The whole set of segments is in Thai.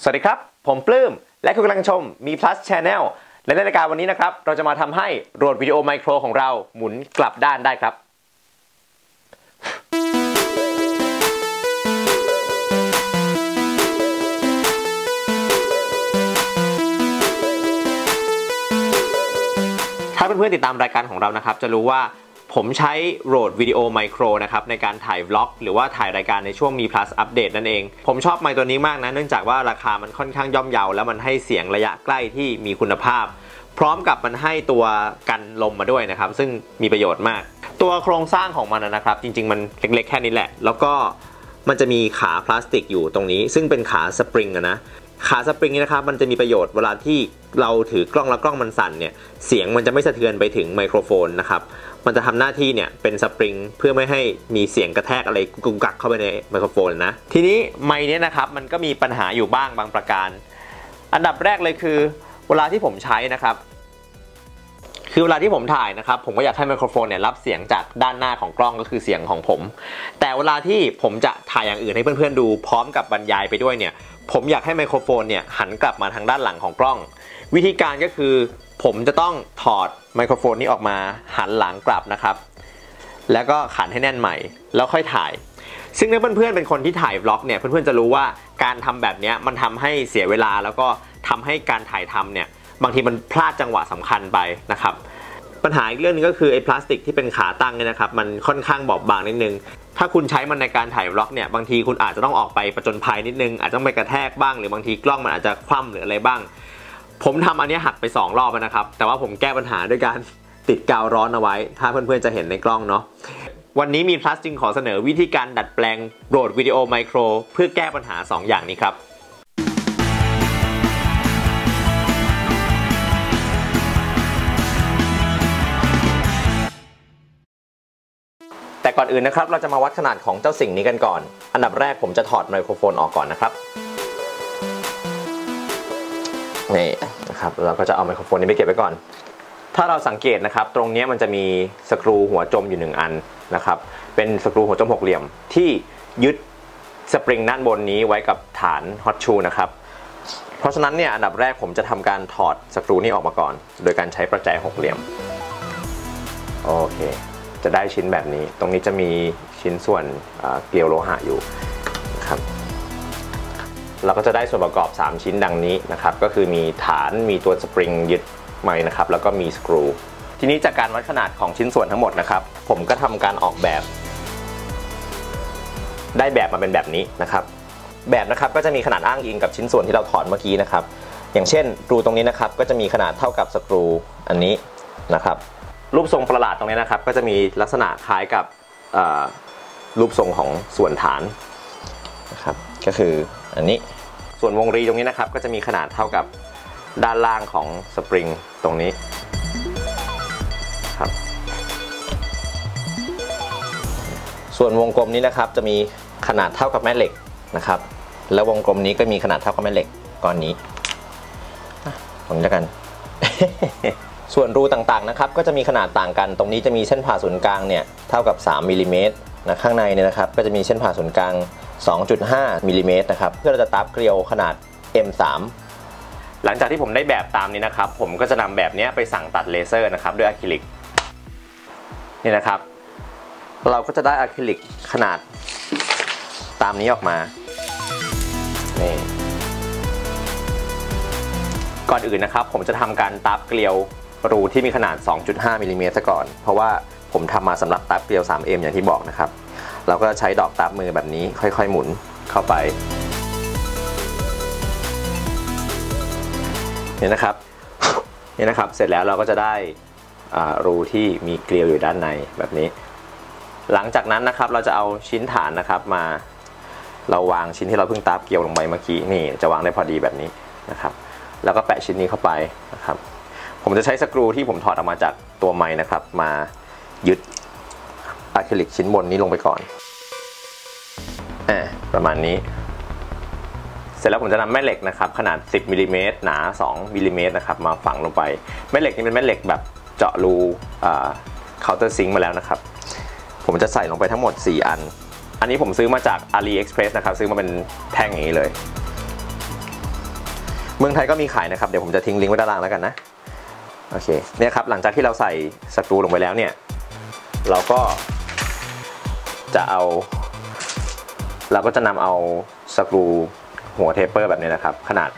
สวัสดีครับผมปลื้มและคุณกำลังชมมี plus channel ในรายการวันนี้นะครับเราจะมาทำให้โหลดวิดีโอไมโครของเราหมุนกลับด้านได้ครับถ้าเพื่อนๆติดตามรายการของเรานะครับจะรู้ว่าผมใช้โหลดวิดีโอไมโครนะครับในการถ่ายบล็อกหรือว่าถ่ายรายการในช่วงมี plus อัปเดตนั่นเองผมชอบไมค์ตัวนี้มากนะเนื่องจากว่าราคามันค่อนข้างย่อมเยาแล้วมันให้เสียงระยะใกล้ที่มีคุณภาพพร้อมกับมันให้ตัวกันลมมาด้วยนะครับซึ่งมีประโยชน์มากตัวโครงสร้างของมันนะครับจริงๆมันเล็กๆแค่นี้แหละแล้วก็มันจะมีขาพลาสติกอยู่ตรงนี้ซึ่งเป็นขาสปริงนะขาสปริงนี้นะครับมันจะมีประโยชน์เวลาที่เราถือกล้องแล้วกล้องมันสั่นเนี่ยเสียงมันจะไม่สะเทือนไปถึงไมโครโฟนนะครับมันจะทำหน้าที่เนี่ยเป็นสปริงเพื่อไม่ให้มีเสียงกระแทกอะไรกุกกักเข้าไปในไมโครโฟนนะทีนี้ไมค์นี้นะครับมันก็มีปัญหาอยู่บ้างบางประการอันดับแรกเลยคือเวลาที่ผมใช้นะครับคือเวลาที่ผมถ่ายนะครับผมก็อยากให้ไมโครโฟนเนี่ยรับเสียงจากด้านหน้าของกล้องก็คือเสียงของผมแต่เวลาที่ผมจะถ่ายอย่างอื่นให้เพื่อนๆดูพร้อมกับบรรยายไปด้วยเนี่ยผมอยากให้ไมโครโฟนเนี่ยหันกลับมาทางด้านหลังของกล้องวิธีการก็คือผมจะต้องถอดไมโครโฟนนี้ออกมาหันหลังกลับนะครับแล้วก็ขันให้แน่นใหม่แล้วค่อยถ่ายซึ่งถ้าเพื่อนๆเป็นคนที่ถ่ายบล็อกเนี่ยเพื่อนๆจะรู้ว่าการทำแบบนี้มันทำให้เสียเวลาแล้วก็ทำให้การถ่ายทำเนี่ยบางทีมันพลาดจังหวะสำคัญไปนะครับปัญหาอีกเรื่องนึงก็คือไอ้พลาสติกที่เป็นขาตั้งเนี่ยนะครับมันค่อนข้างบอบบางนิดนึงถ้าคุณใช้มันในการถ่ายบล็อกเนี่ยบางทีคุณอาจจะต้องออกไปประจนภัยนิดนึงอาจจะต้องไปกระแทกบ้างหรือบางทีกล้องมันอาจจะคว่ำหรืออะไรบ้างผมทำอันนี้หักไป2รอบนะครับแต่ว่าผมแก้ปัญหาด้วยการติดกาวร้อนเอาไว้ถ้าเพื่อนๆจะเห็นในกล้องเนาะวันนี้มี plus จึงขอเสนอวิธีการดัดแปลงโหลดวิดีโอไมโครเพื่อแก้ปัญหา2อย่างนี้ครับแต่ก่อนอื่นนะครับเราจะมาวัดขนาดของเจ้าสิ่งนี้กันก่อนอันดับแรกผมจะถอดไมโครโฟนออกก่อนนะครับนี่นะครับเราก็จะเอาไมโครโฟนนี้ไปเก็บไว้ก่อนถ้าเราสังเกตนะครับตรงนี้มันจะมีสกรูหัวจมอยู่1อันนะครับเป็นสกรูหัวจม6เหลี่ยมที่ยึดสปริงด้านบนนี้ไว้กับฐานฮอตชูนะครับเพราะฉะนั้นเนี่ยอันดับแรกผมจะทำการถอดสกรูนี้ออกมาก่อนโดยการใช้ประแจ6เหลี่ยมโอเคจะได้ชิ้นแบบนี้ตรงนี้จะมีชิ้นส่วนเกลียวโลหะอยู่นะครับเราก็จะได้ส่วนประกอบ3ชิ้นดังนี้นะครับก็คือมีฐานมีตัวสปริงยึดไม้นะครับแล้วก็มีสกรูทีนี้จากการวัดขนาดของชิ้นส่วนทั้งหมดนะครับผมก็ทำการออกแบบได้แบบมาเป็นแบบนี้นะครับแบบนะครับก็จะมีขนาดอ้างอิงกับชิ้นส่วนที่เราถอดเมื่อกี้นะครับอย่างเช่นรูตรงนี้นะครับก็จะมีขนาดเท่ากับสกรูอันนี้นะครับรูปทรงประหลาดตรงนี้นะครับก็จะมีลักษณะคล้ายกับรูปทรงของส่วนฐานนะครับก็คืออันนี้ส่วนวงรีตรงนี้นะครับก็จะมีขนาดเท่ากับด้านล่างของสปริงตรงนี้ครับส่วนวงกลมนี้นะครับจะมีขนาดเท่ากับแม่เหล็กนะครับแล้ววงกลมนี้ก็มีขนาดเท่ากับแม่เหล็กก้อนนี้ตรงนี้กัน ส่วนรูต่างๆนะครับก็จะมีขนาดต่างกันตรงนี้จะมีเส้นผ่าศูนย์กลางเนี่ยเท่ากับ3มิลลิเมตรนะข้างในเนี่ยนะครับก็จะมีเส้นผ่าศูนย์กลาง 2.5 มิลลิเมตรนะครับเพื่อเราจะตัดเกลียวขนาด M3 หลังจากที่ผมได้แบบตามนี้นะครับผมก็จะนำแบบนี้ไปสั่งตัดเลเซอร์นะครับด้วยอะคริลิกนี่นะครับเราก็จะได้อะคริลิกขนาดตามนี้ออกมานี่ก่อนอื่นนะครับผมจะทำการตัดเกลียวรูที่มีขนาด 2.5 มิลลิเมตรก่อนเพราะว่าผมทำมาสำหรับตัดเกลียว 3M อย่างที่บอกนะครับเราก็ใช้ดอกตัดมือแบบนี้ค่อยๆหมุนเข้าไปนี่นะครับเสร็จแล้วเราก็จะได้รูที่มีเกลียวอยู่ด้านในแบบนี้หลังจากนั้นนะครับเราจะเอาชิ้นฐานนะครับมาเราวางชิ้นที่เราเพิ่งตัดเกลียวลงไปเมื่อกี้นี่จะวางได้พอดีแบบนี้นะครับแล้วก็แปะชิ้นนี้เข้าไปนะครับผมจะใช้สกรูที่ผมถอดออกมาจากตัวไม้นะครับมายึดอะคริลิกชิ้นบนนี้ลงไปก่อนประมาณนี้เสร็จแล้วผมจะนำแม่เหล็กนะครับขนาด10มิลลิเมตรหนา2มิลลิเมตรนะครับมาฝังลงไปแม่เหล็กนี้เป็นแม่เหล็กแบบเจาะรูเคาน์เตอร์ซิงค์มาแล้วนะครับผมจะใส่ลงไปทั้งหมด4อันนี้ผมซื้อมาจาก AliExpress นะครับซื้อมาเป็นแท่งอย่างนี้เลย เมืองไทยก็มีขายนะครับเดี๋ยวผมจะทิ้งลิงก์ไว้ด้านล่างแล้วกันนะโอเคเนี่ยครับหลังจากที่เราใส่สกรูลงไปแล้วเนี่ยเราก็จะนำเอาสกรูหัวเทปเปอร์แบบนี้นะครับขนาด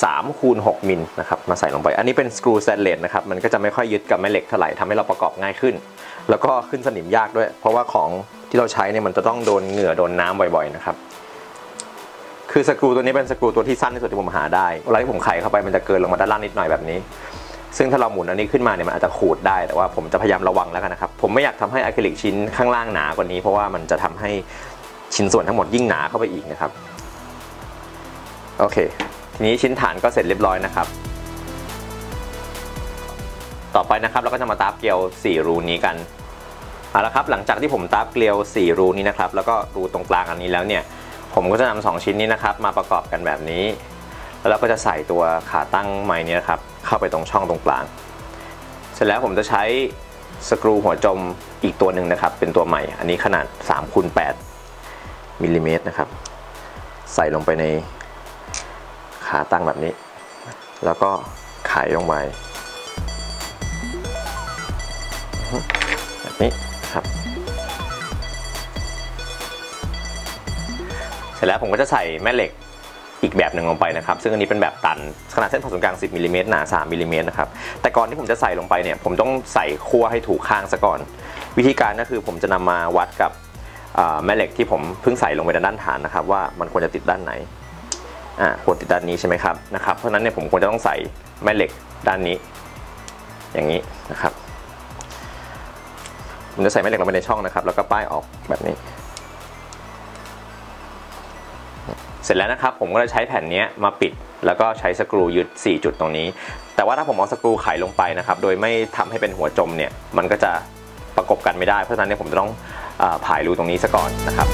3x6 มิลนะครับมาใส่ลงไปอันนี้เป็นสกรูสแตนเลสนะครับมันก็จะไม่ค่อยยึดกับแม่เหล็กเท่าไหร่ทำให้เราประกอบง่ายขึ้นแล้วก็ขึ้นสนิมยากด้วยเพราะว่าของที่เราใช้เนี่ยมันจะต้องโดนเหงื่อโดนน้ำบ่อยๆนะครับคือสกรูตัวนี้เป็นสกรูตัวที่สั้นที่สุดที่ผมหาได้เวลาที่ผมไขเข้าไปมันจะเกินลงมาด้านล่างนิดหน่อยแบบนี้ซึ่งถ้าเราหมุนอันนี้ขึ้นมาเนี่ยมันอาจจะขูดได้แต่ว่าผมจะพยายามระวังแล้วกันนะครับผมไม่อยากทำให้อะคริลิกชิ้นข้างล่างหนากว่านี้เพราะว่ามันจะทำให้ชิ้นส่วนทั้งหมดยิ่งหนาเข้าไปอีกนะครับโอเคทีนี้ชิ้นฐานก็เสร็จเรียบร้อยนะครับต่อไปนะครับเราก็จะมาตาบเกลียว4รูนี้กันเอาละครับหลังจากที่ผมตาบเกลียว4รูนี้นะครับแล้วก็รูตรงกลางอันนี้แล้วเนี่ยผมก็จะนำ2ชิ้นนี้นะครับมาประกอบกันแบบนี้แล้วเราก็จะใส่ตัวขาตั้งไม้นี้นะครับเข้าไปตรงช่องตรงกลางเสร็จแล้วผมจะใช้สกรูหัวจมอีกตัวหนึ่งนะครับเป็นตัวใหม่อันนี้ขนาด3x8 มิลลิเมตรนะครับใส่ลงไปในขาตั้งแบบนี้แล้วก็ไขลงไปแบบนี้ครับเสร็จแล้วผมก็จะใส่แม่เหล็กอีกแบบหนึ่งลงไปนะครับซึ่งอันนี้เป็นแบบตันขนาดเส้นผ่าศูนย์กลาง10มิลลิเมตรหนา3มิลลิเมตรนะครับแต่ก่อนที่ผมจะใส่ลงไปเนี่ยผมต้องใส่ขั้วให้ถูกข้างซะก่อนวิธีการก็คือผมจะนำมาวัดกับแม่เหล็กที่ผมเพิ่งใส่ลงไปด้านฐานนะครับว่ามันควรจะติดด้านไหนควรติดด้านนี้ใช่ไหมครับเพราะฉะนั้นเนี่ยผมควรจะต้องใส่แม่เหล็กด้านนี้อย่างนี้นะครับผมจะใส่แม่เหล็กลงไปในช่องนะครับแล้วก็ป้ายออกแบบนี้เสร็จแล้วนะครับผมก็จะใช้แผ่นนี้มาปิดแล้วก็ใช้สกรูยึด4จุดตรงนี้แต่ว่าถ้าผมเอาสกรูไขลงไปนะครับโดยไม่ทำให้เป็นหัวจมเนี่ยมันก็จะประกบกันไม่ได้เพราะฉะนั้นเนี่ยผมจะต้องผายรูตรงนี้ซะก่อนนะครับ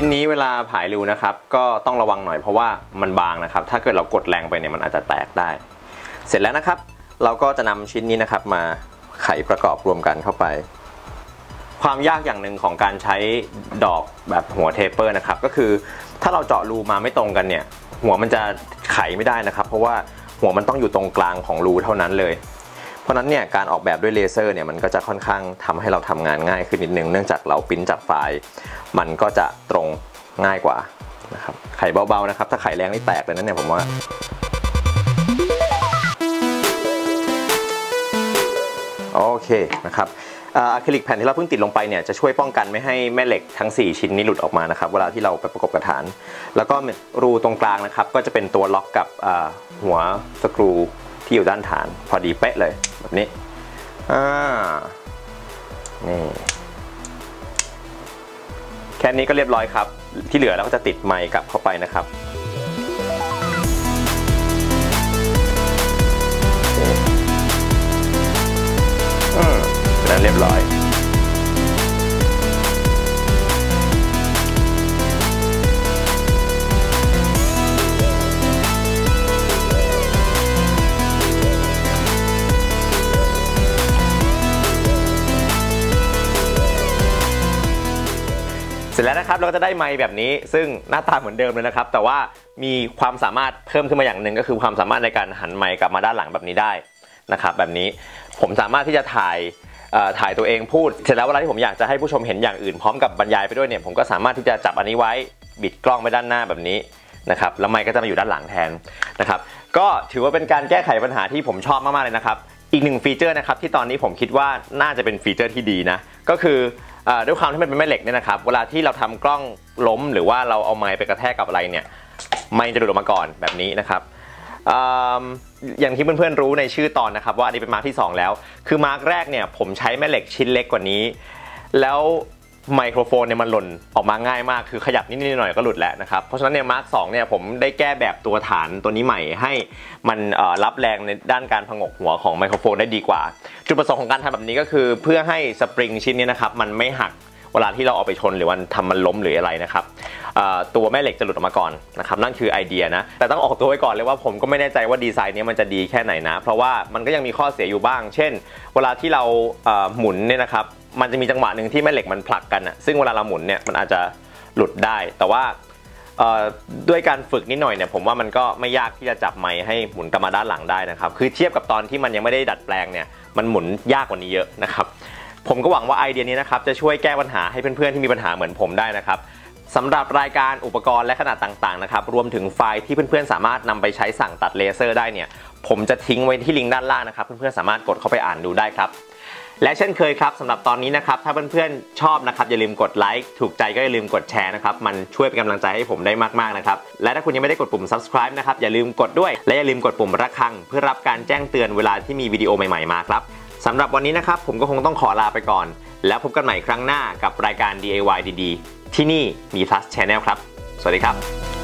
ชิ้นนี้เวลาผายรูนะครับก็ต้องระวังหน่อยเพราะว่ามันบางนะครับถ้าเกิดเรากดแรงไปเนี่ยมันอาจจะแตกได้เสร็จแล้วนะครับเราก็จะนำชิ้นนี้นะครับมาไขประกอบรวมกันเข้าไปความยากอย่างหนึ่งของการใช้ดอกแบบหัวเทปเปอร์นะครับก็คือถ้าเราเจาะรูมาไม่ตรงกันเนี่ยหัวมันจะไขไม่ได้นะครับเพราะว่าหัวมันต้องอยู่ตรงกลางของรูเท่านั้นเลยเพราะนั้นเนี่ยการออกแบบด้วยเลเซอร์เนี่ยมันก็จะค่อนข้างทำให้เราทำงานง่ายขึ้นนิดนึงเนื่องจากเราปริ้นจากไฟล์มันก็จะตรงง่ายกว่านะครับไขเบาๆนะครับถ้าไขแรงนี่แตกเลยนะเนี่ยผมว่าโอเคนะครับอะคริลิกแผ่นที่เราเพิ่งติดลงไปเนี่ยจะช่วยป้องกันไม่ให้แม่เหล็กทั้ง4ชิ้นนี้หลุดออกมานะครับเวลาที่เราไปประกบกับฐานแล้วก็รูตรงกลางนะครับก็จะเป็นตัวล็อกกับหัวสกรูที่อยู่ด้านฐานพอดีเป๊ะเลยแบบนี้นี่แค่นี้ก็เรียบร้อยครับที่เหลือเราก็จะติดไมค์กลับเข้าไปนะครับแล้วเรียบร้อยเสร็จแล้วนะครับเราก็จะได้ไมค์แบบนี้ซึ่งหน้าตาเหมือนเดิมเลยนะครับแต่ว่ามีความสามารถเพิ่มขึ้นมาอย่างหนึ่งก็คือความสามารถในการหันไมค์กลับมาด้านหลังแบบนี้ได้นะครับแบบนี้ผมสามารถที่จะถ่ายตัวเองพูดเสร็จแล้วเวลาที่ผมอยากจะให้ผู้ชมเห็นอย่างอื่นพร้อมกับบรรยายไปด้วยเนี่ยผมก็สามารถที่จะจับอันนี้ไว้บิดกล้องไปด้านหน้าแบบนี้นะครับแล้วไมค์ก็จะมาอยู่ด้านหลังแทนนะครับก็ถือว่าเป็นการแก้ไขปัญหาที่ผมชอบมากๆเลยนะครับอีกหนึ่งฟีเจอร์นะครับที่ตอนนี้ผมคิดว่าน่าจะเป็นฟีเจอร์ที่ดีนะก็คือด้วยความที่มันเป็นแม่เหล็กเนี่ยนะครับเวลาที่เราทำกล้องล้มหรือว่าเราเอาไมค์ไปกระแทกกับอะไรเนี่ยไมค์จะหลุดออกมาก่อนแบบนี้นะครับอย่างที่เพื่อนๆรู้ในชื่อตอนนะครับว่าอันนี้เป็นมาร์กที่2แล้วคือมาร์กแรกเนี่ยผมใช้แม่เหล็กชิ้นเล็กกว่านี้แล้ว ไมโครโฟนเนี่ยมันหล่นออกมาง่ายมากคือขยับนิดหน่อยก็หลุดแล้วนะครับเพราะฉะนั้นเนี่ยมาร์ค2เนี่ยผมได้แก้แบบตัวฐานตัวนี้ใหม่ให้มันรับแรงในด้านการผงกหัวของไมโครโฟนได้ดีกว่าจุดประสงค์ของการทำแบบนี้ก็คือเพื่อให้สปริงชิ้นนี้นะครับมันไม่หักเวลาที่เราเอาไปชนหรือวันทำมันล้มหรืออะไรนะครับตัวแม่เหล็กจะหลุดออกมาก่อนนะครับนั่นคือไอเดียนะแต่ต้องออกตัวไว้ก่อนเลยว่าผมก็ไม่แน่ใจว่าดีไซน์นี้มันจะดีแค่ไหนนะเพราะว่ามันก็ยังมีข้อเสียอยู่บ้างเช่นเวลาที่เราหมุนเนี่ยนะครับมันจะมีจังหวะหนึ่งที่แม่เหล็กมันผลักกันซึ่งเวลาเราหมุนเนี่ยมันอาจจะหลุดได้แต่ว่าด้วยการฝึกนิดหน่อยเนี่ยผมว่ามันก็ไม่ยากที่จะจับไมค์ให้หมุนกลับมาด้านหลังได้นะครับคือเทียบกับตอนที่มันยังไม่ได้ดัดแปลงเนี่ยมันหมุนยากกว่านี้เยอะนะครับผมก็หวังว่าไอเดียนี้นะครับจะช่วยแก้ปัญหาให้เพื่อนๆที่มีปัญหาเหมือนผมได้นะครับสำหรับรายการอุปกรณ์และขนาดต่างๆนะครับรวมถึงไฟล์ที่เพื่อนๆสามารถนำไปใช้สั่งตัดเลเซอร์ได้เนี่ยผมจะทิ้งไว้ที่ลิงก์ด้านล่างนะครับเพื่อนๆสามารถกดเข้าไปอ่านดูได้ครับและเช่นเคยครับสำหรับตอนนี้นะครับถ้าเพื่อนๆชอบนะครับอย่าลืมกดไลค์ถูกใจก็อย่าลืมกดแชร์นะครับมันช่วยเป็นกำลังใจให้ผมได้มากๆนะครับและถ้าคุณยังไม่ได้กดปุ่ม subscribe นะครับอย่าลืมกดด้วยและอย่าลืมกดปุ่มระฆังเพื่อรับการแจ้งเตือนเวลาที่มีวิดีโอใหม่ๆมาครับสำหรับวันนี้นะครับผมก็คงต้องขอลาไปก่อนแล้วพบกันใหม่ครั้งหน้ากับรายการ DIY ดีๆที่นี่มี Plus Channel ครับสวัสดีครับ